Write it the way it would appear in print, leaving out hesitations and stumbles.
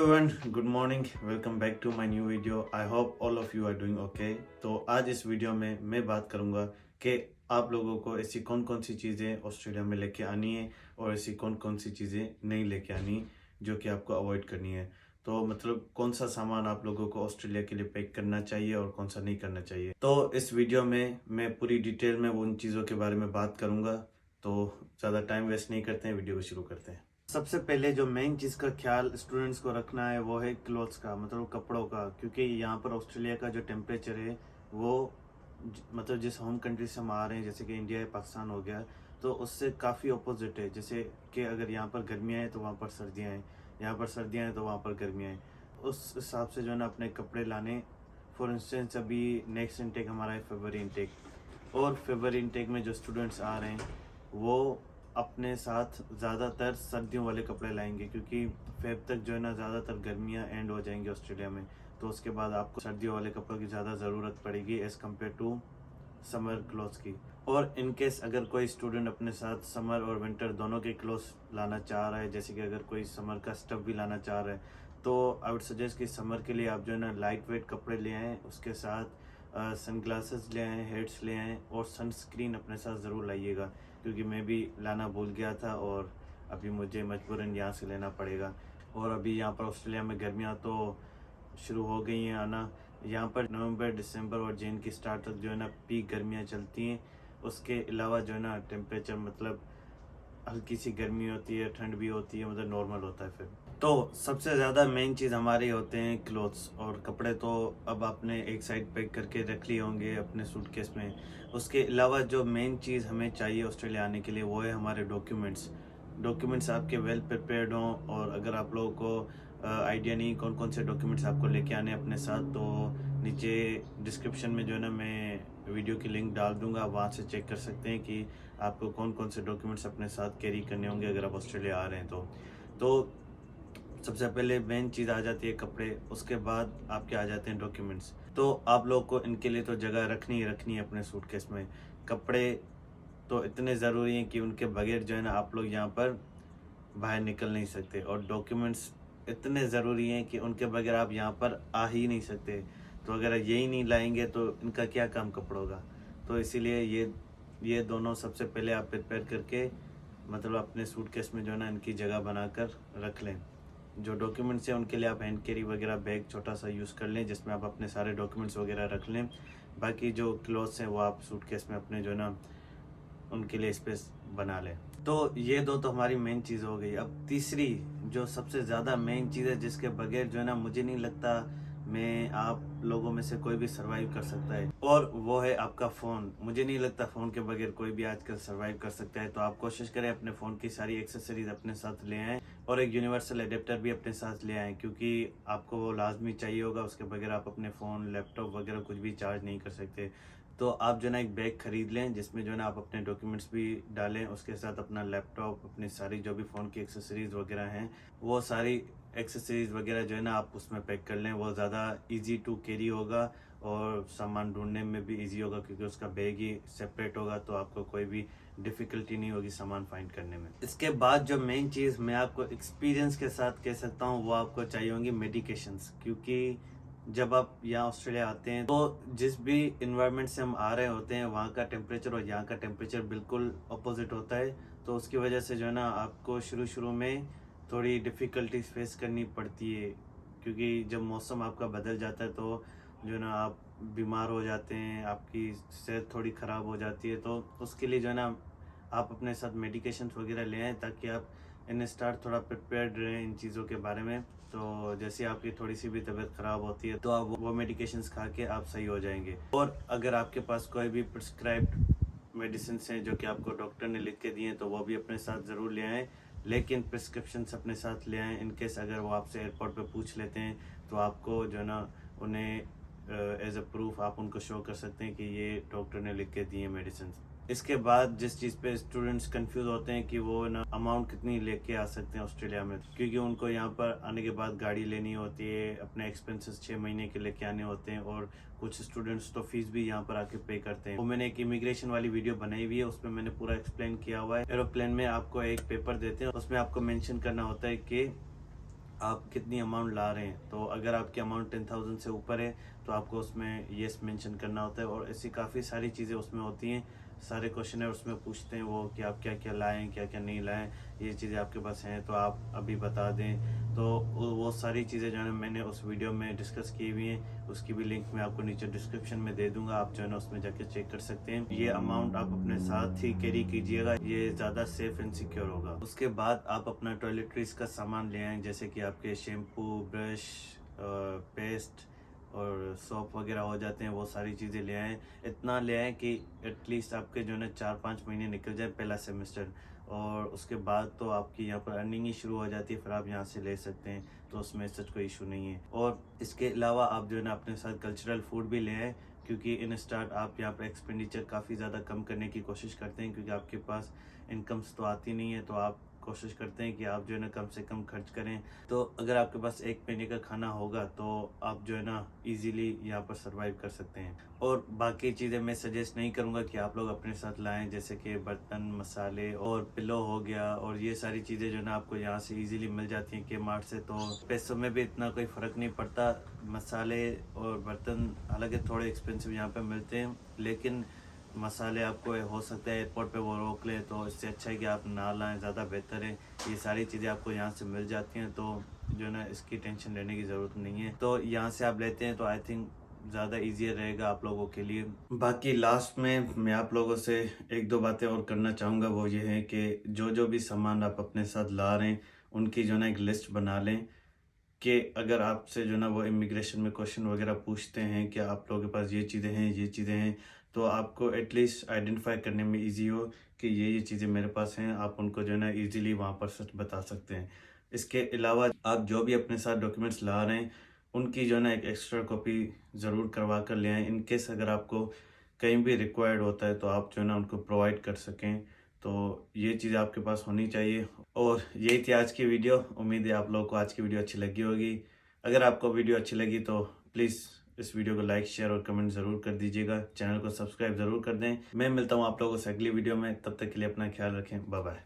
Everyone, good morning. Welcome back to my new video. I hope all of you are doing okay. तो आज इस video में मैं बात करूंगा कि आप लोगों को ऐसी कौन कौन सी चीज़ें ऑस्ट्रेलिया में लेके आनी है और ऐसी कौन कौन सी चीज़ें नहीं लेके आनी जो कि आपको अवॉइड करनी है। तो मतलब कौन सा सामान आप लोगों को ऑस्ट्रेलिया के लिए पैक करना चाहिए और कौन सा नहीं करना चाहिए। तो इस वीडियो में मैं पूरी डिटेल में उन चीज़ों के बारे में बात करूंगा। तो ज़्यादा टाइम वेस्ट नहीं करते हैं, वीडियो को शुरू करते हैं। सबसे पहले जो मेन चीज़ का ख्याल स्टूडेंट्स को रखना है वो है क्लोथ्स का, मतलब कपड़ों का। क्योंकि यहाँ पर ऑस्ट्रेलिया का जो टेम्परेचर है वो मतलब जिस होम कंट्री से हम आ रहे हैं, जैसे कि इंडिया या पाकिस्तान हो गया, तो उससे काफ़ी अपोजिट है। जैसे कि अगर यहाँ पर गर्मियाँ हैं तो वहाँ पर सर्दियाँ हैं, यहाँ पर सर्दियाँ हैं तो वहाँ पर गर्मियाँ हैं। उस हिसाब से जो है ना अपने कपड़े लाने। फॉर इंस्टेंस अभी नेक्स्ट इनटेक हमारा है फरवरी इनटेक, और फरवरी इनटेक में जो स्टूडेंट्स आ रहे हैं वो अपने साथ ज़्यादातर सर्दियों वाले कपड़े लाएंगे, क्योंकि फेब तक जो है ना ज़्यादातर गर्मियाँ एंड हो जाएंगी ऑस्ट्रेलिया में। तो उसके बाद आपको सर्दियों वाले कपड़ों की ज़्यादा ज़रूरत पड़ेगी as compare to summer clothes की। और इन केस अगर कोई स्टूडेंट अपने साथ समर और विंटर दोनों के क्लोथ्स लाना चाह रहा है, जैसे कि अगर कोई समर का स्टफ भी लाना चाह रहा है, तो आई वुड सजेस्ट कि समर के लिए आप जो है ना लाइट वेट कपड़े ले आएँ, उसके साथ सन ग्लासेस ले आएँ, हेड्स ले आएँ और सनस्क्रीन अपने साथ ज़रूर लाइएगा। क्योंकि मैं भी लाना भूल गया था और अभी मुझे मजबूरन यहाँ से लेना पड़ेगा। और अभी यहाँ पर ऑस्ट्रेलिया में गर्मियाँ तो शुरू हो गई हैं आना। यहाँ पर नवंबर, दिसंबर और जैन की स्टार्ट तक जो है ना पीक गर्मियाँ चलती हैं। उसके अलावा जो है ना टेम्परेचर मतलब हल्की सी गर्मी होती है, ठंड भी होती है, मतलब नॉर्मल होता है फिर। तो सबसे ज़्यादा मेन चीज़ हमारे होते हैं क्लोथ्स और कपड़े। तो अब आपने एक साइड पैक करके रख लिए होंगे अपने सूटकेस में। उसके अलावा जो मेन चीज़ हमें चाहिए ऑस्ट्रेलिया आने के लिए वो है हमारे डॉक्यूमेंट्स आपके वेल प्रिपेयर्ड हों। और अगर आप लोगों को आइडिया नहीं कौन कौन से डॉक्यूमेंट्स आपको लेके आने अपने साथ, तो नीचे डिस्क्रिप्शन में जो है ना मैं वीडियो की लिंक डाल दूंगा, वहाँ से चेक कर सकते हैं कि आपको कौन कौन से डॉक्यूमेंट्स अपने साथ कैरी करने होंगे अगर आप ऑस्ट्रेलिया आ रहे हैं तो सबसे पहले मेन चीज़ आ जाती है कपड़े, उसके बाद आपके आ जाते हैं डॉक्यूमेंट्स। तो आप लोग को इनके लिए तो जगह रखनी ही रखनी है अपने सूटकेस में। कपड़े तो इतने ज़रूरी हैं कि उनके बगैर जो है ना आप लोग यहाँ पर बाहर निकल नहीं सकते। और डॉक्यूमेंट्स इतने ज़रूरी हैं कि उनके बगैर आप यहाँ पर आ ही नहीं सकते। तो अगर यही नहीं लाएंगे तो इनका क्या काम कपड़ों का। तो इसीलिए ये दोनों सबसे पहले आप प्रिपेयर करके मतलब अपने सूटकेस में जो है ना इनकी जगह बनाकर रख लें। जो डॉक्यूमेंट्स हैं उनके लिए आप हैंड कैरी वगैरह बैग छोटा सा यूज़ कर लें, जिसमें आप अपने सारे डॉक्यूमेंट्स वगैरह रख लें। बाकी जो क्लॉथ्स हैं वो आप सूटकेस में अपने जो है ना उनके लिए स्पेस बना लें। तो ये दो तो हमारी मेन चीज़ हो गई। अब तीसरी जो सबसे ज़्यादा मेन चीज़ है, जिसके बगैर जो है ना मुझे नहीं लगता मैं आप लोगों में से कोई भी सरवाइव कर सकता है, और वो है आपका फ़ोन। मुझे नहीं लगता फ़ोन के बगैर कोई भी आजकल सरवाइव कर सकता है। तो आप कोशिश करें अपने फ़ोन की सारी एक्सेसरीज अपने साथ ले आएँ और एक यूनिवर्सल एडेप्टर भी अपने साथ ले आएँ, क्योंकि आपको वो लाजमी चाहिए होगा। उसके बगैर आप अपने फ़ोन, लैपटॉप वगैरह कुछ भी चार्ज नहीं कर सकते। तो आप जो है ना एक बैग ख़रीद लें जिसमें जो है ना आप अपने डॉक्यूमेंट्स भी डालें, उसके साथ अपना लैपटॉप, अपनी सारी जो भी फ़ोन की एक्सेसरीज़ वगैरह हैं वो सारी एक्सेसरीज़ वगैरह जो है ना आप उसमें पैक कर लें। वो ज़्यादा इजी टू कैरी होगा और सामान ढूंढने में भी इजी होगा, क्योंकि उसका बैग ही सेपरेट होगा, तो आपको कोई भी डिफ़िकल्टी नहीं होगी सामान फाइंड करने में। इसके बाद जो मेन चीज़ मैं आपको एक्सपीरियंस के साथ कह सकता हूँ वो आपको चाहिए होंगी मेडिकेशंस। क्योंकि जब आप यहाँ ऑस्ट्रेलिया आते हैं तो जिस भी इन्वायरमेंट से हम आ रहे होते हैं वहाँ का टेम्परेचर और यहाँ का टेम्परेचर बिल्कुल अपोजिट होता है। तो उसकी वजह से जो है ना आपको शुरू में थोड़ी डिफ़िकल्टीज फेस करनी पड़ती है, क्योंकि जब मौसम आपका बदल जाता है तो जो है ना आप बीमार हो जाते हैं, आपकी सेहत थोड़ी ख़राब हो जाती है। तो उसके लिए जो है ना आप अपने साथ मेडिकेशन वगैरह ले आएँ, ताकि आप इन स्टार्ट थोड़ा प्रिपेयर्ड रहें इन चीज़ों के बारे में। तो जैसे आपकी थोड़ी सी भी तबीयत ख़राब होती है तो आप वो मेडिकेशंस खा के आप सही हो जाएंगे। और अगर आपके पास कोई भी प्रिस्क्राइब्ड मेडिसिन हैं जो कि आपको डॉक्टर ने लिख के दिए हैं तो वो भी अपने साथ ज़रूर ले आएँ। लेकिन प्रिस्क्रिप्शंस अपने साथ ले आएँ। इन केस अगर वो आपसे एयरपोर्ट पे पूछ लेते हैं तो आपको जो है ना उन्हें एज अ प्रूफ आप उनको शो कर सकते हैं कि ये डॉक्टर ने लिख के दिए मेडिसिन। इसके बाद जिस चीज़ पे स्टूडेंट्स कंफ्यूज होते हैं कि वो ना अमाउंट कितनी लेके आ सकते हैं ऑस्ट्रेलिया में, क्योंकि उनको यहाँ पर आने के बाद गाड़ी लेनी होती है, अपने एक्सपेंसेस 6 महीने के लेके आने होते हैं, और कुछ स्टूडेंट्स तो फीस भी यहाँ पर आके पे करते हैं। वो मैंने एक इमिग्रेशन वाली वीडियो बनाई हुई है, उसमें मैंने पूरा एक्सप्लेन किया हुआ है। एरोप्लेन में आपको एक पेपर देते हैं, उसमें आपको मेंशन करना होता है कि आप कितनी अमाउंट ला रहे हैं। तो अगर आपकी अमाउंट 10,000 से ऊपर है तो आपको उसमें येस मेंशन करना होता है। और ऐसी काफ़ी सारी चीज़ें उसमें होती हैं, सारे क्वेश्चन है उसमें पूछते हैं वो कि आप क्या क्या लाएँ, क्या क्या नहीं लाएँ, ये चीज़ें आपके पास हैं तो आप अभी बता दें। तो वो सारी चीज़ें जो है ना मैंने उस वीडियो में डिस्कस की हुई हैं, उसकी भी लिंक मैं आपको नीचे डिस्क्रिप्शन में दे दूंगा, आप जो है ना उसमें जाके चेक कर सकते हैं। ये अमाउंट आप अपने साथ ही कैरी कीजिएगा, ये ज़्यादा सेफ एंड सिक्योर होगा। उसके बाद आप अपना टॉयलेटरीज का सामान ले आएँ, जैसे कि आपके शैम्पू, ब्रश, पेस्ट और सोप वगैरह हो जाते हैं, वो सारी चीज़ें ले आएँ। इतना ले आएँ कि एटलीस्ट आपके जो है ना 4-5 महीने निकल जाए पहला सेमेस्टर, और उसके बाद तो आपकी यहाँ पर अर्निंग ही शुरू हो जाती है, फिर आप यहाँ से ले सकते हैं, तो उसमें सच कोई इशू नहीं है। और इसके अलावा आप जो है ना अपने साथ कल्चरल फूड भी ले आएँ, क्योंकि इन स्टार्ट आप यहाँ पर एक्सपेंडिचर काफ़ी ज़्यादा कम करने की कोशिश करते हैं, क्योंकि आपके पास इनकम्स तो आती नहीं है, तो आप कोशिश करते हैं कि आप जो है ना कम से कम खर्च करें। तो अगर आपके पास एक महीने का खाना होगा तो आप जो है ना इजीली यहाँ पर सरवाइव कर सकते हैं। और बाकी चीज़ें मैं सजेस्ट नहीं करूँगा कि आप लोग अपने साथ लाएं, जैसे कि बर्तन, मसाले और पिलो हो गया, और ये सारी चीज़ें जो है ना आपको यहाँ से इजीली मिल जाती हैं के मार्ट से, तो पैसों में भी इतना कोई फ़र्क नहीं पड़ता। मसाले और बर्तन हालांकि थोड़े एक्सपेंसिव यहाँ पर मिलते हैं, लेकिन मसाले आपको हो सकता है एयरपोर्ट पे वो रोक ले, तो इससे अच्छा है कि आप ना लाएं, ज़्यादा बेहतर है। ये सारी चीज़ें आपको यहाँ से मिल जाती हैं, तो जो है ना इसकी टेंशन लेने की ज़रूरत नहीं है। तो यहाँ से आप लेते हैं तो आई थिंक ज़्यादा ईजियर रहेगा आप लोगों के लिए। बाकी लास्ट में मैं आप लोगों से एक दो बातें और करना चाहूँगा, वो ये है कि जो जो भी सामान आप अपने साथ ला रहे हैं उनकी जो ना एक लिस्ट बना लें, कि अगर आपसे जो ना वो इमिग्रेशन में क्वेश्चन वगैरह पूछते हैं कि आप लोगों के पास ये चीज़ें हैं, ये चीज़ें हैं, तो आपको एटलीस्ट आइडेंटिफाई करने में इजी हो कि ये चीज़ें मेरे पास हैं, आप उनको जो है ना इजीली वहाँ पर सच बता सकते हैं। इसके अलावा आप जो भी अपने साथ डॉक्यूमेंट्स ला रहे हैं उनकी जो है ना एक एक्स्ट्रा कॉपी ज़रूर करवा कर ले आएँ, इन केस अगर आपको कहीं भी रिक्वायर्ड होता है तो आप जो है ना उनको प्रोवाइड कर सकें। तो ये चीज़ आपके पास होनी चाहिए। और यही थी आज की वीडियो, उम्मीद है आप लोगों को आज की वीडियो अच्छी लगी होगी। अगर आपको वीडियो अच्छी लगी तो प्लीज़ इस वीडियो को लाइक, शेयर और कमेंट ज़रूर कर दीजिएगा, चैनल को सब्सक्राइब ज़रूर कर दें। मैं मिलता हूँ आप लोगों से अगली वीडियो में, तब तक के लिए अपना ख्याल रखें, बाय बाय।